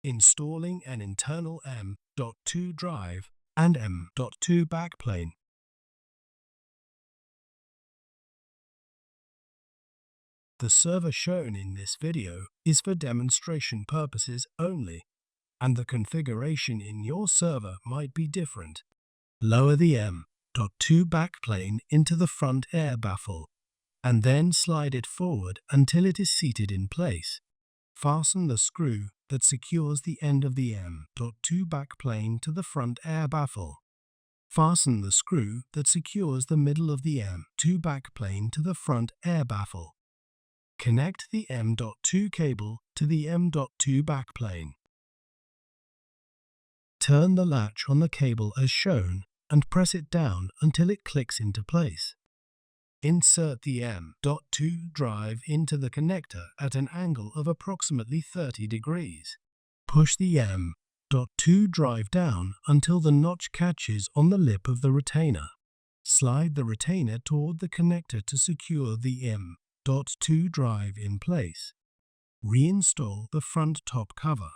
Installing an internal M.2 drive and M.2 backplane. The server shown in this video is for demonstration purposes only, and the configuration in your server might be different. Lower the M.2 backplane into the front air baffle, and then slide it forward until it is seated in place. Fasten the screw that secures the end of the M.2 backplane to the front air baffle. Fasten the screw that secures the middle of the M.2 backplane to the front air baffle. Connect the M.2 cable to the M.2 backplane. Turn the latch on the cable as shown and press it down until it clicks into place. Insert the M.2 drive into the connector at an angle of approximately 30 degrees. Push the M.2 drive down until the notch catches on the lip of the retainer. Slide the retainer toward the connector to secure the M.2 drive in place. Reinstall the front top cover.